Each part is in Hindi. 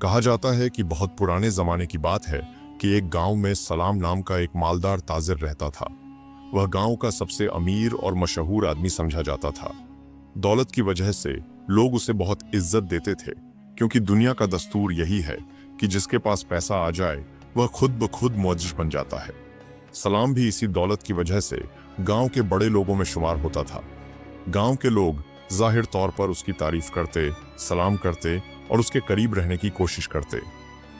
कहा जाता है कि बहुत पुराने जमाने की बात है कि एक गांव में सलाम नाम का एक मालदार ताजिर रहता था। वह गांव का सबसे अमीर और मशहूर आदमी समझा जाता था। दौलत की वजह से लोग उसे बहुत इज्जत देते थे, क्योंकि दुनिया का दस्तूर यही है कि जिसके पास पैसा आ जाए वह खुद ब खुद मुअज्जिज बन जाता है। सलाम भी इसी दौलत की वजह से गांव के बड़े लोगों में शुमार होता था। गांव के लोग जाहिर तौर पर उसकी तारीफ करते, सलाम करते और उसके करीब रहने की कोशिश करते,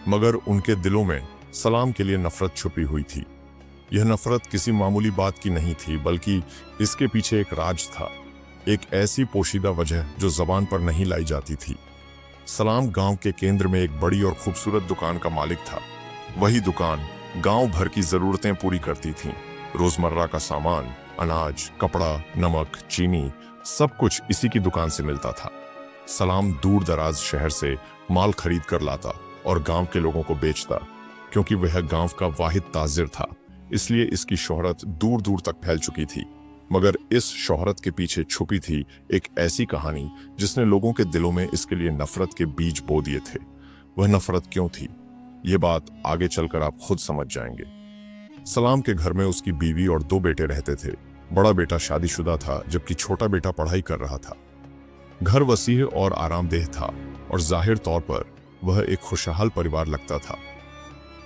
मगर उनके दिलों में सलाम के लिए नफरत छुपी हुई थी। यह नफरत किसी मामूली बात की नहीं थी, बल्कि इसके पीछे एक राज था, एक ऐसी पोशीदा वजह जो जबान पर नहीं लाई जाती थी। सलाम गांव के केंद्र में एक बड़ी और खूबसूरत दुकान का मालिक था। वही दुकान गांव भर की जरूरतें पूरी करती थी। रोजमर्रा का सामान, अनाज, कपड़ा, नमक, चीनी, सब कुछ इसी की दुकान से मिलता था। सलाम दूर दराज शहर से माल खरीद कर लाता और गांव के लोगों को बेचता। क्योंकि वह गांव का वाहिद ताजिर था, इसलिए इसकी शोहरत दूर दूर तक फैल चुकी थी। मगर इस शोहरत के पीछे छुपी थी एक ऐसी कहानी जिसने लोगों के दिलों में इसके लिए नफरत के बीज बो दिए थे। वह नफरत क्यों थी, ये बात आगे चलकर आप खुद समझ जाएंगे। सलाम के घर में उसकी बीवी और 2 बेटे रहते थे। बड़ा बेटा शादीशुदा था, जबकि छोटा बेटा पढ़ाई कर रहा था। घर वसीह और आरामदेह था और जाहिर तौर पर वह एक खुशहाल परिवार लगता था।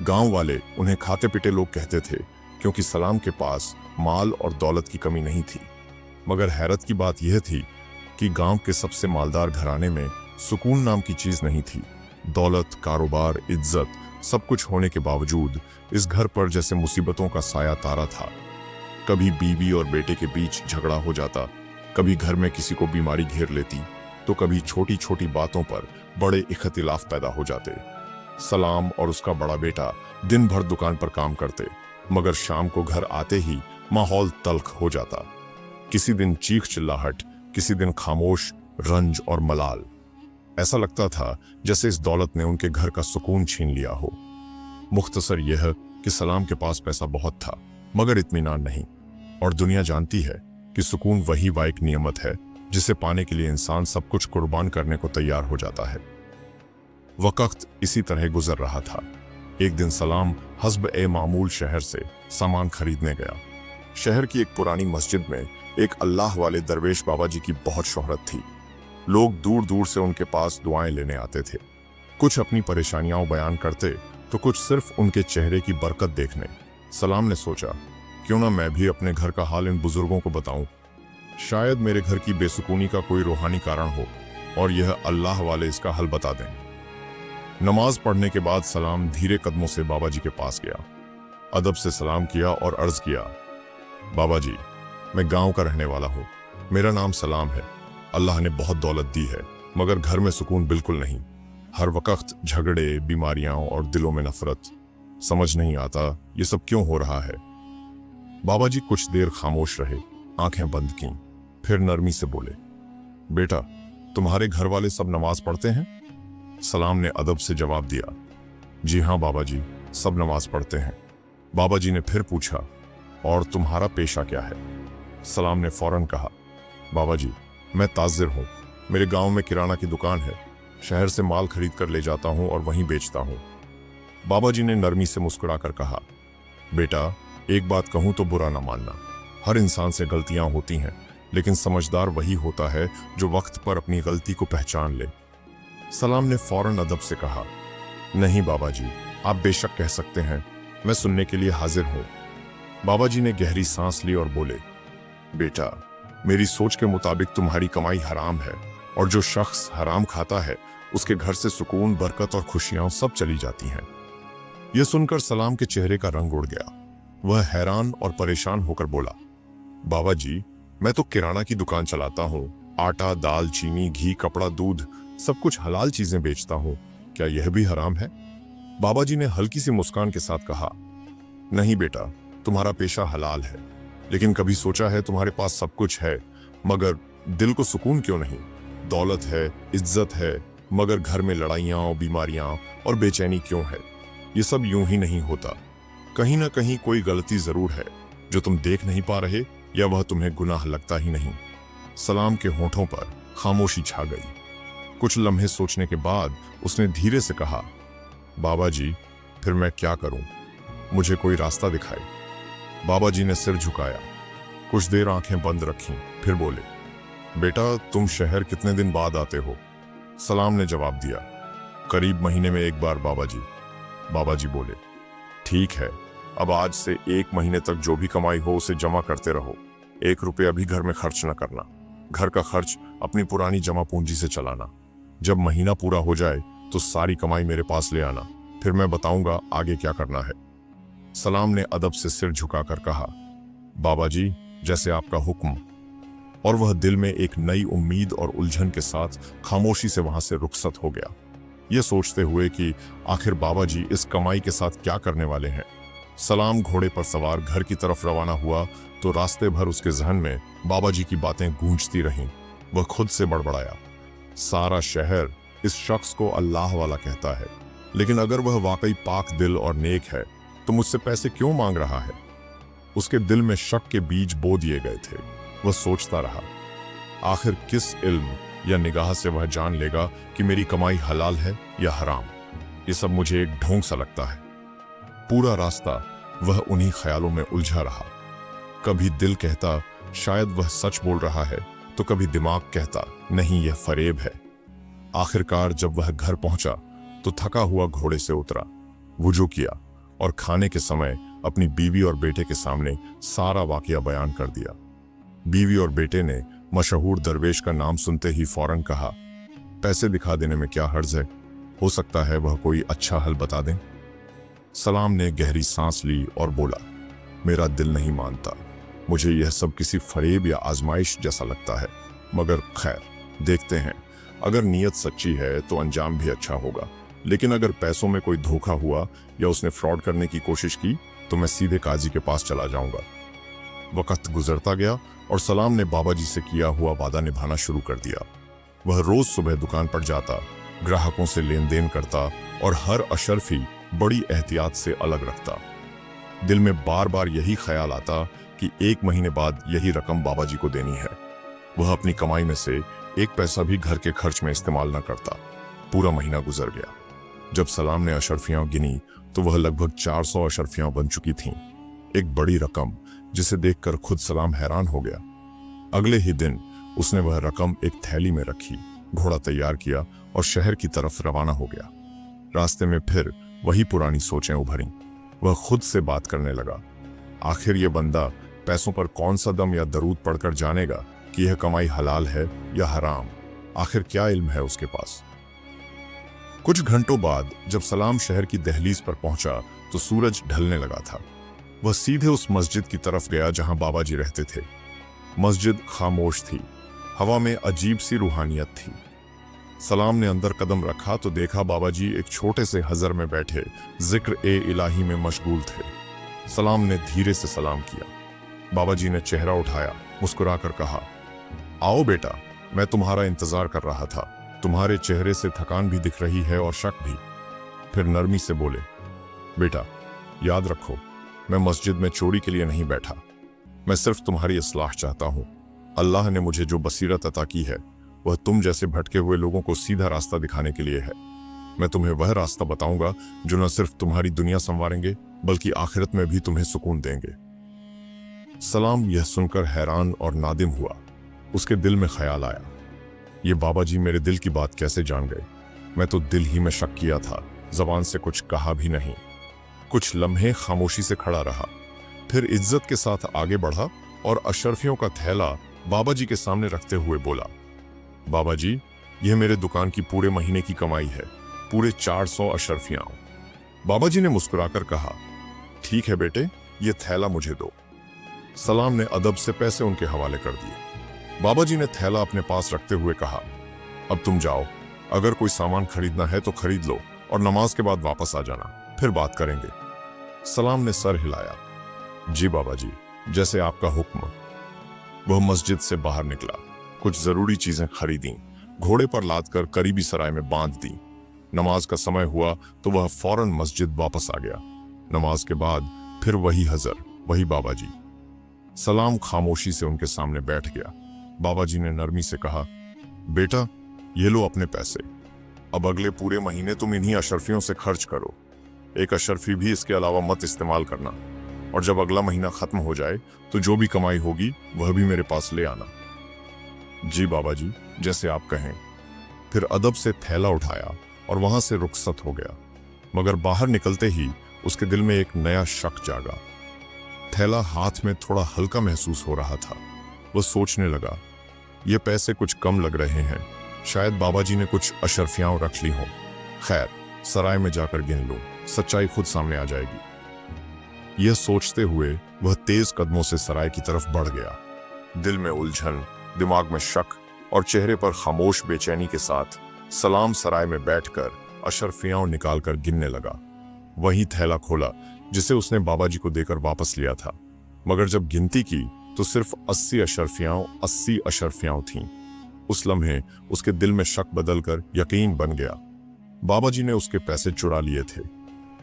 गांव वाले उन्हें खाते पीटे लोग कहते थे, क्योंकि सलाम के पास माल और दौलत की कमी नहीं थी। मगर हैरत की बात यह थी कि गांव के सबसे मालदार घराने में सुकून नाम की चीज नहीं थी। दौलत, कारोबार, इज्जत, सब कुछ होने के बावजूद इस घर पर जैसे मुसीबतों का साया तारा था। कभी बीवी और बेटे के बीच झगड़ा हो जाता, कभी घर में किसी को बीमारी घेर लेती, तो कभी छोटी छोटी बातों पर बड़े इख्तिलाफ पैदा हो जाते। सलाम और उसका बड़ा बेटा दिन भर दुकान पर काम करते, मगर शाम को घर आते ही माहौल तल्ख हो जाता। किसी दिन चीख चिल्लाहट, किसी दिन खामोश रंज और मलाल। ऐसा लगता था जैसे इस दौलत ने उनके घर का सुकून छीन लिया हो। मुख्तसर यह कि सलाम के पास पैसा बहुत था, मगर इत्मीनान नहीं। और दुनिया जानती है कि सुकून वही वाइक नियमत है जिसे पाने के लिए इंसान सब कुछ कुर्बान करने को तैयार हो जाता है। वक्त इसी तरह गुजर रहा था। एक दिन सलाम हस्ब ए मामूल शहर से सामान खरीदने गया। शहर की एक पुरानी मस्जिद में एक अल्लाह वाले दरवेश बाबा जी की बहुत शोहरत थी। लोग दूर दूर से उनके पास दुआएं लेने आते थे। कुछ अपनी परेशानियां बयान करते, तो कुछ सिर्फ उनके चेहरे की बरकत देखने। सलाम ने सोचा, क्यों ना मैं भी अपने घर का हाल इन बुजुर्गों को बताऊं। शायद मेरे घर की बेसुकूनी का कोई रूहानी कारण हो और यह अल्लाह वाले इसका हल बता दें। नमाज पढ़ने के बाद सलाम धीरे कदमों से बाबा जी के पास गया। अदब से सलाम किया और अर्ज किया, बाबा जी, मैं गांव का रहने वाला हूँ। मेरा नाम सलाम है। अल्लाह ने बहुत दौलत दी है, मगर घर में सुकून बिल्कुल नहीं। हर वक्त झगड़े, बीमारियां और दिलों में नफरत। समझ नहीं आता ये सब क्यों हो रहा है। बाबा जी कुछ देर खामोश रहे, आंखें बंद की, फिर नरमी से बोले, बेटा, तुम्हारे घर वाले सब नमाज पढ़ते हैं? सलाम ने अदब से जवाब दिया, जी हाँ बाबा जी, सब नमाज पढ़ते हैं। बाबा जी ने फिर पूछा, और तुम्हारा पेशा क्या है? सलाम ने फौरन कहा, बाबा जी, मैं ताजिर हूँ। मेरे गांव में किराना की दुकान है। शहर से माल खरीद कर ले जाता हूँ और वहीं बेचता हूँ। बाबा जी ने नरमी से मुस्कुराकर कहा, बेटा, एक बात कहूँ तो बुरा ना मानना। हर इंसान से गलतियां होती हैं, लेकिन समझदार वही होता है जो वक्त पर अपनी गलती को पहचान ले। सलाम ने फौरन अदब से कहा, नहीं बाबा जी, आप बेशक कह सकते हैं, मैं सुनने के लिए हाजिर हूँ। बाबा जी ने गहरी सांस ली और बोले, बेटा, मेरी सोच के मुताबिक तुम्हारी कमाई हराम है, और जो शख्स हराम खाता है उसके घर से सुकून, बरकत और खुशियां सब चली जाती हैं। यह सुनकर सलाम के चेहरे का रंग उड़ गया। वह हैरान और परेशान होकर बोला, बाबा जी, मैं तो किराना की दुकान चलाता हूँ। आटा, दाल, चीनी, घी, कपड़ा, दूध, सब कुछ हलाल चीजें बेचता हूँ। क्या यह भी हराम है? बाबा जी ने हल्की सी मुस्कान के साथ कहा, नहीं बेटा, तुम्हारा पेशा हलाल है, लेकिन कभी सोचा है तुम्हारे पास सब कुछ है, मगर दिल को सुकून क्यों नहीं? दौलत है, इज्जत है, मगर घर में लड़ाइयाँ, बीमारियाँ और बेचैनी क्यों है? ये सब यूं ही नहीं होता। कहीं ना कहीं कोई गलती जरूर है जो तुम देख नहीं पा रहे, या वह तुम्हें गुनाह लगता ही नहीं। सलाम के होठों पर खामोशी छा गई। कुछ लम्हे सोचने के बाद उसने धीरे से कहा, बाबा जी, फिर मैं क्या करूं? मुझे कोई रास्ता दिखाए। बाबा जी ने सिर झुकाया, कुछ देर आंखें बंद रखीं, फिर बोले, बेटा, तुम शहर कितने दिन बाद आते हो? सलाम ने जवाब दिया, करीब महीने में एक बार बाबा जी। बाबा जी बोले, ठीक है, अब आज से 1 महीने तक जो भी कमाई हो उसे जमा करते रहो। 1 रुपया भी घर में खर्च न करना। घर का खर्च अपनी पुरानी जमा पूंजी से चलाना। जब महीना पूरा हो जाए तो सारी कमाई मेरे पास ले आना, फिर मैं बताऊंगा आगे क्या करना है। सलाम ने अदब से सिर झुकाकर कहा, बाबा जी, जैसे आपका हुक्म। और वह दिल में एक नई उम्मीद और उलझन के साथ खामोशी से वहां से रुखसत हो गया, यह सोचते हुए कि आखिर बाबा जी इस कमाई के साथ क्या करने वाले हैं। सलाम घोड़े पर सवार घर की तरफ रवाना हुआ तो रास्ते भर उसके जहन में बाबा जी की बातें गूंजती रहीं। वह खुद से बड़बड़ाया, सारा शहर इस शख्स को अल्लाह वाला कहता है, लेकिन अगर वह वाकई पाक दिल और नेक है तो मुझसे पैसे क्यों मांग रहा है? उसके दिल में शक के बीज बो दिए गए थे। वह सोचता रहा, आखिर किस इल्म या निगाह से वह जान लेगा कि मेरी कमाई हलाल है या हराम? ये सब मुझे एक ढोंग सा लगता है। पूरा रास्ता वह उन्हीं ख्यालों में उलझा रहा। कभी दिल कहता शायद वह सच बोल रहा है, तो कभी दिमाग कहता नहीं, यह फरेब है। आखिरकार जब वह घर पहुंचा तो थका हुआ घोड़े से उतरा, वुजू किया और खाने के समय अपनी बीवी और बेटे के सामने सारा वाकया बयान कर दिया। बीवी और बेटे ने मशहूर दरवेश का नाम सुनते ही फौरन कहा, पैसे दिखा देने में क्या हर्ज है, हो सकता है वह कोई अच्छा हल बता दें। सलाम ने गहरी सांस ली और बोला, मेरा दिल नहीं मानता, मुझे यह सब किसी फरेब या आजमाइश जैसा लगता है, मगर खैर देखते हैं, अगर नीयत सच्ची है तो अंजाम भी अच्छा होगा, लेकिन अगर पैसों में कोई धोखा हुआ या उसने फ्रॉड करने की कोशिश की तो मैं सीधे काजी के पास चला जाऊंगा। वक्त गुजरता गया और सलाम ने बाबा जी से किया हुआ वादा निभाना शुरू कर दिया। वह रोज सुबह दुकान पर जाता, ग्राहकों से लेन देन करता और हर अशर्फी बड़ी एहतियात से अलग रखता। दिल में बार बार यही ख्याल आता कि 1 महीने बाद यही रकम बाबा जी को देनी है। वह अपनी कमाई में से 1 पैसा भी घर के खर्च में इस्तेमाल न करता। पूरा महीना गुजर गया। जब सलाम ने अशर्फियां गिनी तो वह लगभग 400 अशर्फियां बन चुकी थीं। एक बड़ी रकम जिसे देखकर खुद सलाम हैरान हो गया। अगले ही दिन उसने वह रकम एक थैली में रखी, घोड़ा तैयार किया और शहर की तरफ रवाना हो गया। रास्ते में फिर वही पुरानी सोचें उभरीं। वह खुद से बात करने लगा, आखिर ये बंदा पैसों पर कौन सा दम या दरूद पढ़कर जानेगा कि यह कमाई हलाल है या हराम? आखिर क्या इल्म है उसके पास? कुछ घंटों बाद जब सलाम शहर की दहलीज पर पहुंचा तो सूरज ढलने लगा था। वह सीधे उस मस्जिद की तरफ गया जहां बाबा जी रहते थे। मस्जिद खामोश थी, हवा में अजीब सी रूहानियत थी। सलाम ने अंदर कदम रखा तो देखा बाबा जी एक छोटे से हजर में बैठे जिक्र ए इलाही में मशगूल थे। सलाम ने धीरे से सलाम किया। बाबा जी ने चेहरा उठाया, मुस्कुराकर कहा, आओ बेटा, मैं तुम्हारा इंतजार कर रहा था। तुम्हारे चेहरे से थकान भी दिख रही है और शक भी। फिर नरमी से बोले, बेटा याद रखो, मैं मस्जिद में चोरी के लिए नहीं बैठा, मैं सिर्फ तुम्हारी इस्लाह चाहता हूँ। अल्लाह ने मुझे जो बसीरत अता की है वह तुम जैसे भटके हुए लोगों को सीधा रास्ता दिखाने के लिए है। मैं तुम्हें वह रास्ता बताऊंगा जो न सिर्फ तुम्हारी दुनिया संवारेंगे बल्कि आखिरत में भी तुम्हें सुकून देंगे। सलाम यह सुनकर हैरान और नादिम हुआ। उसके दिल में ख्याल आया, ये बाबा जी मेरे दिल की बात कैसे जान गए? मैं तो दिल ही में शक किया था, जबान से कुछ कहा भी नहीं। कुछ लम्हे खामोशी से खड़ा रहा, फिर इज्जत के साथ आगे बढ़ा और अशर्फियों का थैला बाबा जी के सामने रखते हुए बोला, बाबा जी, यह मेरे दुकान की पूरे महीने की कमाई है, पूरे 400 अशर्फियां। बाबा जी ने मुस्कुराकर कहा, ठीक है बेटे, ये थैला मुझे दो। सलाम ने अदब से पैसे उनके हवाले कर दिए। बाबा जी ने थैला अपने पास रखते हुए कहा, अब तुम जाओ, अगर कोई सामान खरीदना है तो खरीद लो और नमाज के बाद वापस आ जाना, फिर बात करेंगे। सलाम ने सर हिलाया, जी बाबा जी, जैसे आपका हुक्म। वह मस्जिद से बाहर निकला, कुछ जरूरी चीजें खरीदी, घोड़े पर लादकर करीबी सराय में बांध दी। नमाज का समय हुआ तो वह फौरन मस्जिद वापस आ गया। नमाज के बाद फिर वही हजर, वही बाबा जी। सलाम खामोशी से उनके सामने बैठ गया। बाबा जी ने नरमी से कहा, बेटा, ये लो अपने पैसे, अब अगले पूरे महीने तुम इन्हीं अशरफियों से खर्च करो। एक अशरफी भी इसके अलावा मत इस्तेमाल करना, और जब अगला महीना खत्म हो जाए तो जो भी कमाई होगी वह भी मेरे पास ले आना। जी बाबा जी, जैसे आप कहें। फिर अदब से थैला उठाया और वहां से रुखसत हो गया। मगर बाहर निकलते ही उसके दिल में एक नया शक जागा। थैला हाथ में थोड़ा हल्का महसूस हो रहा था। वह सोचने लगा, ये पैसे कुछ कम लग रहे हैं, शायद बाबा जी ने कुछ अशरफियां रख ली हों। खैर, सराय में जाकर गिन लूं, सच्चाई खुद सामने आ जाएगी। यह सोचते हुए वह तेज कदमों से सराय की तरफ बढ़ गया। दिल में उलझन, दिमाग में शक और चेहरे पर खामोश बेचैनी के साथ सलाम सराय में बैठकर अशरफियां निकालकर गिनने लगा। वही थैला खोला जिसे उसने बाबा जी को देकर वापस लिया था। मगर जब गिनती की तो सिर्फ 80 अशरफियां थीं। उस लम्हे उसके दिल में शक बदलकर यकीन बन गया। बाबा जी ने उसके पैसे चुरा लिए थे।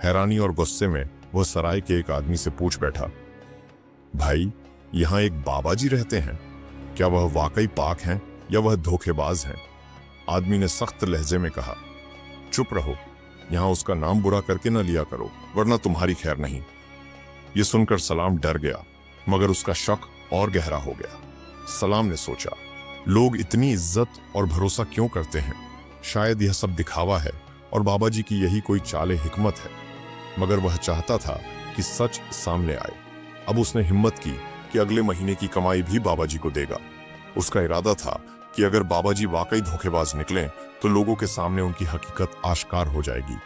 हैरानी और गुस्से में वह सराय के एक आदमी से पूछ बैठा, भाई, यहाँ एक बाबा जी रहते हैं, क्या वह वाकई पाक हैं या वह धोखेबाज हैं? आदमी ने सख्त लहजे में कहा, चुप रहो, यहाँ उसका नाम बुरा करके न लिया करो, वरना तुम्हारी खैर नहीं। ये सुनकर सलाम डर गया, मगर उसका शक और गहरा हो गया। सलाम ने सोचा, लोग इतनी इज्जत और भरोसा क्यों करते हैं? शायद यह सब दिखावा है और बाबा जी की यही कोई चाले हिकमत है। मगर वह चाहता था कि सच सामने आए। अब उसने हिम्मत की कि अगले महीने की कमाई भी बाबा जी को देगा। उसका इरादा था कि अगर बाबा जी वाकई धोखेबाज निकलें तो लोगों के सामने उनकी हकीकत आश्कार हो जाएगी।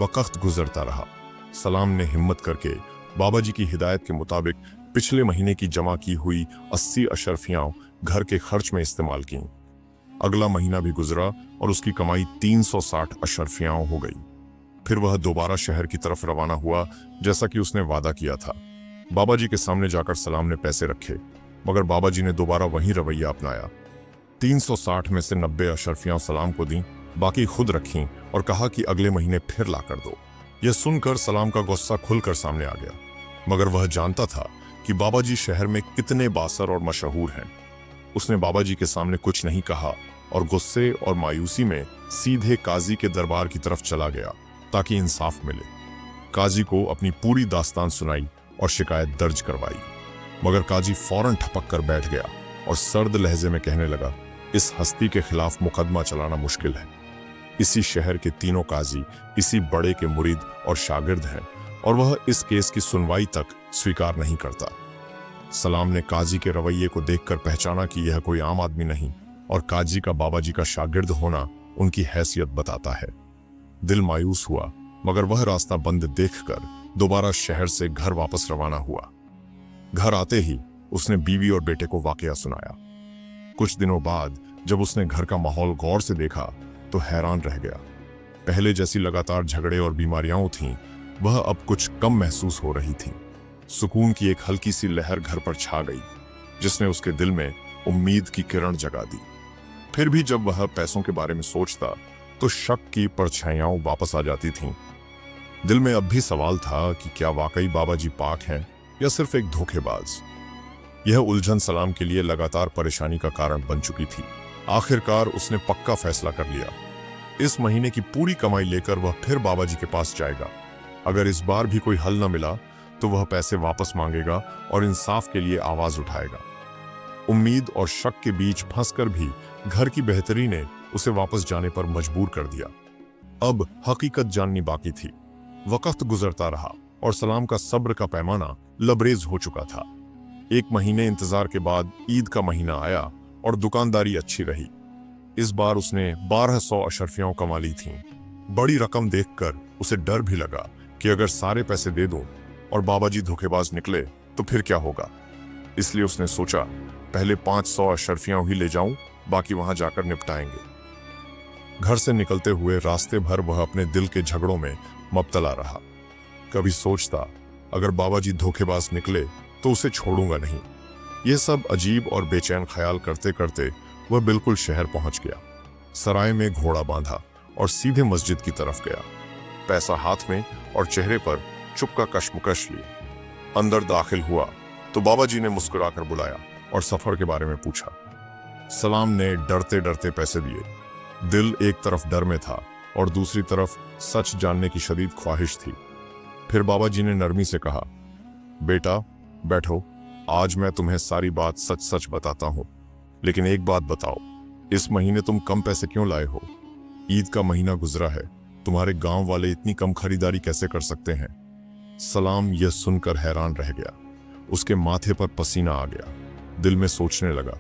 वक्त गुजरता रहा। सलाम ने हिम्मत करके बाबा जी की हिदायत के मुताबिक पिछले महीने की जमा की हुई 80 अशरफियां घर के खर्च में इस्तेमाल की। अगला महीना भी गुजरा और उसकी कमाई 360 अशरफियां हो गई। फिर वह दोबारा शहर की तरफ रवाना हुआ, जैसा कि उसने वादा किया था। बाबा जी के सामने जाकर सलाम ने पैसे रखे, मगर बाबा जी ने दोबारा वही रवैया अपनाया। 360 में से 90 अशरफियां सलाम को दी, बाकी खुद रखीं और कहा कि अगले महीने फिर ला कर दो। यह सुनकर सलाम का गुस्सा खुलकर सामने आ गया, मगर वह जानता था कि बाबा जी शहर में कितने बासर और मशहूर हैं। उसने बाबा जी के सामने कुछ नहीं कहा और गुस्से और मायूसी में सीधे काजी के दरबार की तरफ चला गया ताकि इंसाफ मिले। काजी को अपनी पूरी दास्तान सुनाई और शिकायत दर्ज करवाई, मगर काजी फौरन ठपक कर बैठ गया और सर्द लहजे में कहने लगा, इस हस्ती के खिलाफ मुकदमा चलाना मुश्किल है। इसी शहर के तीनों काजी इसी बड़े के मुरीद और शागिर्द हैं और वह इस केस की सुनवाई तक स्वीकार नहीं करता। सलाम ने काजी के रवैये को देखकर पहचाना कि यह कोई आम आदमी नहीं और काजी का बाबा जी का शागिर्द होना उनकी हैसियत बताता है। दिल मायूस हुआ, मगर वह रास्ता बंद देखकर दोबारा शहर से घर वापस रवाना हुआ। घर आते ही उसने बीवी और बेटे को वाकया सुनाया। कुछ दिनों बाद जब उसने घर का माहौल गौर से देखा तो हैरान रह गया। पहले जैसी लगातार झगड़े और बीमारियां थीं, वह अब कुछ कम महसूस हो रही थीं। सुकून की एक हल्की सी लहर घर पर छा गई, जिसने उसके दिल में उम्मीद की किरण जगा दी। फिर भी जब वह पैसों के बारे में सोचता तो शक की परछाइयां वापस आ जाती थीं। दिल में अब भी सवाल था कि क्या वाकई बाबा जी पाक हैं या सिर्फ एक धोखेबाज। यह उलझन सलाम के लिए लगातार परेशानी का कारण बन चुकी थी। आखिरकार उसने पक्का फैसला कर लिया, इस महीने की पूरी कमाई लेकर वह फिर बाबा जी के पास जाएगा। अगर इस बार भी कोई हल न मिला तो वह पैसे वापस मांगेगा और इंसाफ के लिए आवाज उठाएगा। उम्मीद और शक के बीच फंसकर भी घर की बेहतरी ने उसे वापस जाने पर मजबूर कर दिया। अब हकीकत जाननी बाकी थी। वक्त गुजरता रहा और सलाम का सब्र का पैमाना लबरेज हो चुका था। एक महीने इंतजार के बाद ईद का महीना आया और दुकानदारी अच्छी रही। इस बार उसने 1200 अशरफियां कमा ली थीं। बड़ी रकम देखकर उसे डर भी लगा कि अगर सारे पैसे दे दूं और बाबा जी धोखेबाज निकले तो फिर क्या होगा। इसलिए उसने सोचा, पहले 500 अशरफियां ही ले जाऊं, बाकी वहां जाकर निपटाएंगे। घर से निकलते हुए रास्ते भर वह अपने दिल के झगड़ों में मुब्तला रहा। कभी सोचता, अगर बाबा जी धोखेबाज निकले तो उसे छोड़ूंगा नहीं। यह सब अजीब और बेचैन ख्याल करते करते वह बिल्कुल शहर पहुंच गया। सराय में घोड़ा बांधा और सीधे मस्जिद की तरफ गया। पैसा हाथ में और चेहरे पर चुप का कशमकश लिए। अंदर दाखिल हुआ तो बाबा जी ने मुस्कुराकर बुलाया और सफर के बारे में पूछा। सलाम ने डरते डरते पैसे दिए। दिल एक तरफ डर में था और दूसरी तरफ सच जानने की शदीद ख्वाहिश थी। फिर बाबा जी ने नरमी से कहा, बेटा बैठो, आज मैं तुम्हें सारी बात सच सच बताता हूँ। लेकिन एक बात बताओ, इस महीने तुम कम पैसे क्यों लाए हो? ईद का महीना गुजरा है, तुम्हारे गांव वाले इतनी कम खरीदारी कैसे कर सकते हैं? सलाम यह सुनकर हैरान रह गया। उसके माथे पर पसीना आ गया। दिल में सोचने लगा,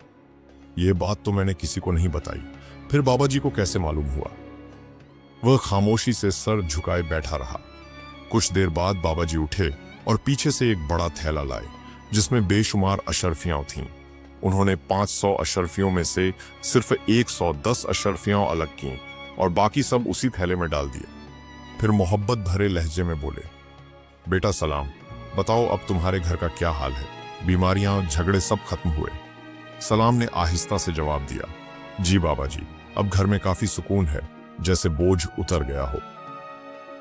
यह बात तो मैंने किसी को नहीं बताई, फिर बाबा जी को कैसे मालूम हुआ? वह खामोशी से सर झुकाए बैठा रहा। कुछ देर बाद बाबा जी उठे और पीछे से एक बड़ा थैला लाए जिसमें बेशुमार अशर्फियां थीं। उन्होंने 500 अशर्फियों में से सिर्फ 110 अशर्फियां अलग की और बाकी सब उसी थैले में डाल दिए। फिर मोहब्बत भरे लहजे में बोले, बेटा सलाम, बताओ अब तुम्हारे घर का क्या हाल है? बीमारियां झगड़े सब खत्म हुए? सलाम ने आहिस्ता से जवाब दिया, जी बाबा जी, अब घर में काफी सुकून है, जैसे बोझ उतर गया हो।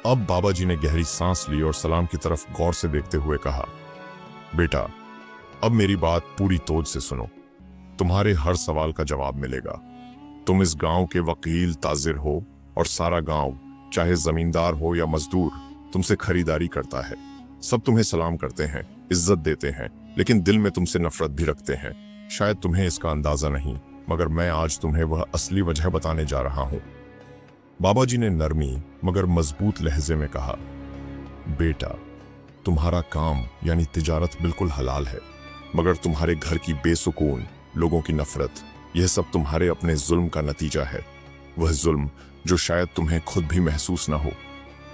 अब बाबा जी ने गहरी सांस ली और सलाम की तरफ गौर से देखते हुए कहा, बेटा अब मेरी बात पूरी तोड़ से सुनो। तुम्हारे हर सवाल का जवाब मिलेगा। तुम इस गांव के वकील ताजिर हो और सारा गांव, चाहे जमींदार हो या मजदूर, तुमसे खरीदारी करता है। सब तुम्हें सलाम करते हैं, इज्जत देते हैं, लेकिन दिल में तुमसे नफरत भी रखते हैं। शायद तुम्हें इसका अंदाजा नहीं, मगर मैं आज तुम्हें वह असली वजह बताने जा रहा हूं। बाबा जी ने नरमी मगर मजबूत लहजे में कहा, बेटा तुम्हारा काम यानी तिजारत बिल्कुल हलाल है, मगर तुम्हारे घर की बेसुकून, लोगों की नफरत, यह सब तुम्हारे अपने जुल्म का नतीजा है। वह जुल्म जो शायद तुम्हें खुद भी महसूस ना हो।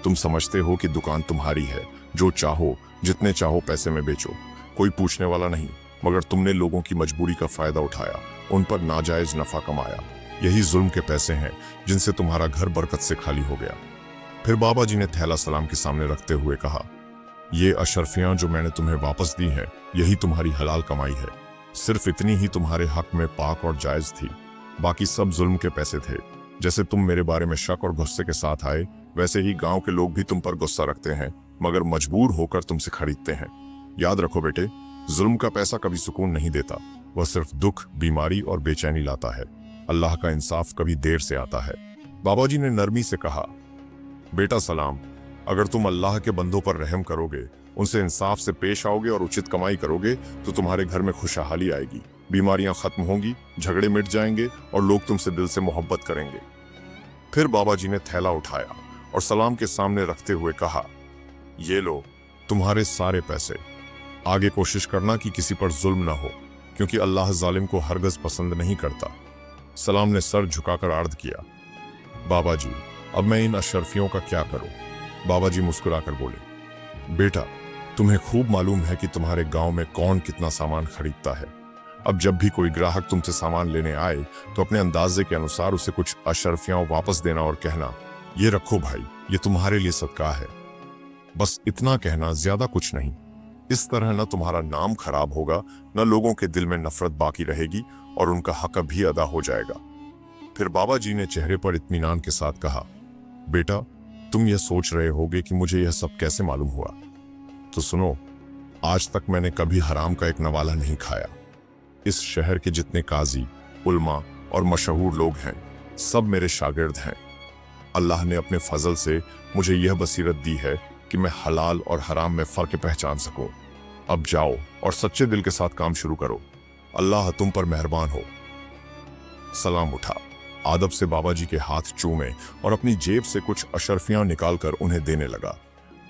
तुम समझते हो कि दुकान तुम्हारी है, जो चाहो जितने चाहो पैसे में बेचो, कोई पूछने वाला नहीं, मगर तुमने लोगों की मजबूरी का फायदा उठाया, उन पर नाजायज नफा कमाया। यही जुल्म के पैसे हैं जिनसे तुम्हारा घर बरकत से खाली हो गया। फिर बाबा जी ने थैला सलाम के सामने रखते हुए कहा, ये अशर्फियां जो मैंने तुम्हें वापस दी हैं, यही तुम्हारी हलाल कमाई है। सिर्फ इतनी ही तुम्हारे हक में पाक और जायज थी, बाकी सब जुल्म के पैसे थे। जैसे तुम मेरे बारे में शक और गुस्से के साथ आए, वैसे ही गांव के लोग भी तुम पर गुस्सा रखते हैं, मगर मजबूर होकर तुमसे खरीदते हैं। याद रखो बेटे, जुल्म का पैसा कभी सुकून नहीं देता, वह सिर्फ दुख, बीमारी और बेचैनी लाता है। अल्लाह का इंसाफ कभी देर से आता है। बाबा जी ने नरमी से कहा, बेटा सलाम, अगर तुम अल्लाह के बंदों पर रहम करोगे, उनसे इंसाफ से पेश आओगे और उचित कमाई करोगे, तो तुम्हारे घर में खुशहाली आएगी, बीमारियां खत्म होंगी, झगड़े मिट जाएंगे और लोग तुमसे दिल से मोहब्बत करेंगे। फिर बाबा जी ने थैला उठाया और सलाम के सामने रखते हुए कहा, ये लो तुम्हारे सारे पैसे। आगे कोशिश करना कि किसी पर जुल्म ना हो, क्योंकि अल्लाह जालिम को हरगज पसंद नहीं करता। सलाम ने सर झुकाकर अर्ज किया, बाबा जी अब मैं इन अशर्फियों का क्या करूं? बाबा जी मुस्कुराकर बोले, बेटा तुम्हें खूब मालूम है कि तुम्हारे गांव में कौन कितना सामान खरीदता है। अब जब भी कोई ग्राहक तुमसे सामान लेने आए तो अपने अंदाजे के अनुसार उसे कुछ अशर्फियां वापस देना और कहना, ये रखो भाई, ये तुम्हारे लिए सदका है। बस इतना कहना, ज्यादा कुछ नहीं। इस तरह न तुम्हारा नाम खराब होगा, न लोगों के दिल में नफरत बाकी रहेगी और उनका हक भी अदा हो जाएगा। फिर बाबा जी ने चेहरे पर इत्मीनान के साथ कहा, बेटा तुम यह सोच रहे होगे कि मुझे यह सब कैसे मालूम हुआ, तो सुनो, आज तक मैंने कभी हराम का एक नवाला नहीं खाया। इस शहर के जितने काजी, उल्मा और मशहूर लोग हैं, सब मेरे शागिर्द हैं। अल्लाह ने अपने फजल से मुझे यह बसीरत दी है कि मैं हलाल और हराम में फर्क पहचान सकूं। अब जाओ और सच्चे दिल के साथ काम शुरू करो, अल्लाह तुम पर मेहरबान हो। सलाम उठा, आदब से बाबा जी के हाथ चूमे और अपनी जेब से कुछ अशर्फियां निकालकर उन्हें देने लगा,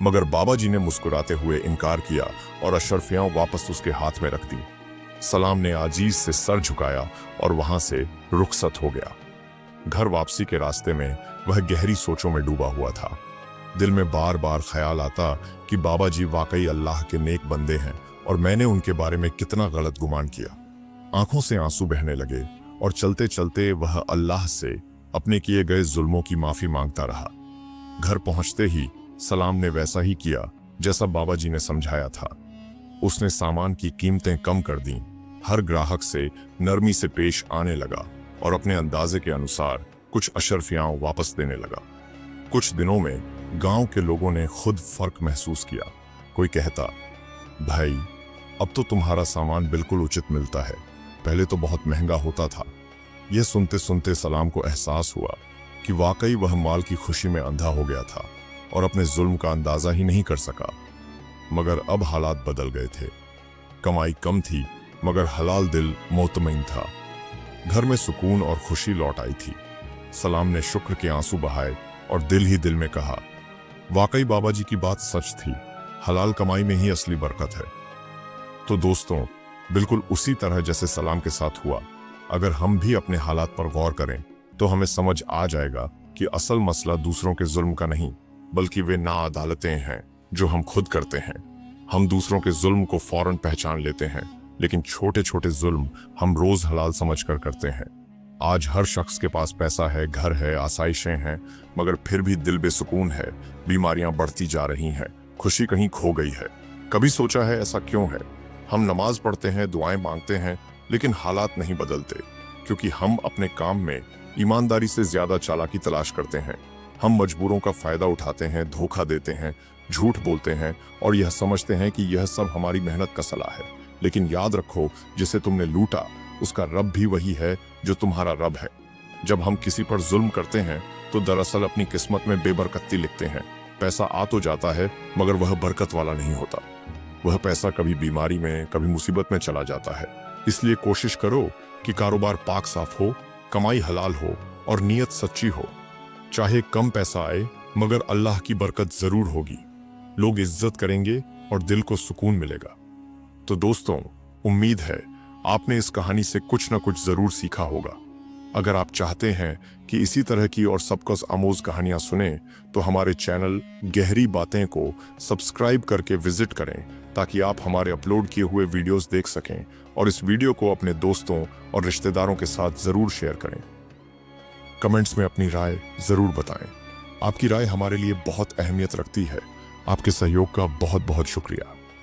मगर बाबा जी ने मुस्कुराते हुए इनकार किया और अशर्फियां वापस उसके हाथ में रख दी। सलाम ने आजीज से सर झुकाया और वहां से रुखसत हो गया। घर वापसी के रास्ते में वह गहरी सोचों में डूबा हुआ था। दिल में बार बार ख्याल आता कि बाबा जी वाकई अल्लाह के नेक बंदे हैं और मैंने उनके बारे में कितना गलत गुमान किया। आंखों से आंसू बहने लगे और चलते चलते वह अल्लाह से अपने किए गए जुल्मों की माफी मांगता रहा। घर पहुंचते ही सलाम ने वैसा ही किया जैसा बाबा जी ने समझाया था। उसने सामान की कीमतें कम कर दी, हर ग्राहक से नरमी से पेश आने लगा और अपने अंदाजे के अनुसार कुछ अशर्फियां वापस देने लगा। कुछ दिनों में गांव के लोगों ने खुद फर्क महसूस किया। कोई कहता, भाई अब तो तुम्हारा सामान बिल्कुल उचित मिलता है, पहले तो बहुत महंगा होता था। यह सुनते सुनते सलाम को एहसास हुआ कि वाकई वह माल की खुशी में अंधा हो गया था और अपने जुल्म का अंदाजा ही नहीं कर सका। मगर अब हालात बदल गए थे। कमाई कम थी मगर हलाल दिल मुतमईन था। घर में सुकून और खुशी लौट आई थी। सलाम ने शुक्र के आंसू बहाए और दिल ही दिल में कहा, वाकई बाबा जी की बात सच थी, हलाल कमाई में ही असली बरकत है। तो दोस्तों, बिल्कुल उसी तरह जैसे सलाम के साथ हुआ, अगर हम भी अपने हालात पर गौर करें तो हमें समझ आ जाएगा कि असल मसला दूसरों के जुल्म का नहीं, बल्कि वे नाअदालतें हैं जो हम खुद करते हैं। हम दूसरों के जुल्म को फौरन पहचान लेते हैं, लेकिन छोटे छोटे जुल्म हम रोज हलाल समझकर करते हैं। आज हर शख्स के पास पैसा है, घर है, आसाइशें हैं, मगर फिर भी दिल बेसुकून है। बीमारियां बढ़ती जा रही हैं, खुशी कहीं खो गई है। कभी सोचा है ऐसा क्यों है? हम नमाज पढ़ते हैं, दुआएं मांगते हैं, लेकिन हालात नहीं बदलते, क्योंकि हम अपने काम में ईमानदारी से ज्यादा चालाकी तलाश करते हैं। हम मजबूरों का फायदा उठाते हैं, धोखा देते हैं, झूठ बोलते हैं और यह समझते हैं कि यह सब हमारी मेहनत का सला है। लेकिन याद रखो, जिसे तुमने लूटा उसका रब भी वही है जो तुम्हारा रब है। जब हम किसी पर जुल्म करते हैं तो दरअसल अपनी किस्मत में बेबरकती लिखते हैं। पैसा आ तो जाता है मगर वह बरकत वाला नहीं होता। वह पैसा कभी बीमारी में, कभी मुसीबत में चला जाता है। इसलिए कोशिश करो कि कारोबार पाक साफ हो, कमाई हलाल हो और नीयत सच्ची हो। चाहे कम पैसा आए मगर अल्लाह की बरकत जरूर होगी। लोग इज्जत करेंगे और दिल को सुकून मिलेगा। तो दोस्तों, उम्मीद है आपने इस कहानी से कुछ न कुछ जरूर सीखा होगा। अगर आप चाहते हैं कि इसी तरह की और सबकुछ आमोज कहानियां सुने तो हमारे चैनल गहरी बातें को सब्सक्राइब करके विजिट करें, ताकि आप हमारे अपलोड किए हुए वीडियोस देख सकें और इस वीडियो को अपने दोस्तों और रिश्तेदारों के साथ जरूर शेयर करें। कमेंट्स में अपनी राय जरूर बताएं। आपकी राय हमारे लिए बहुत अहमियत रखती है। आपके सहयोग का बहुत बहुत शुक्रिया।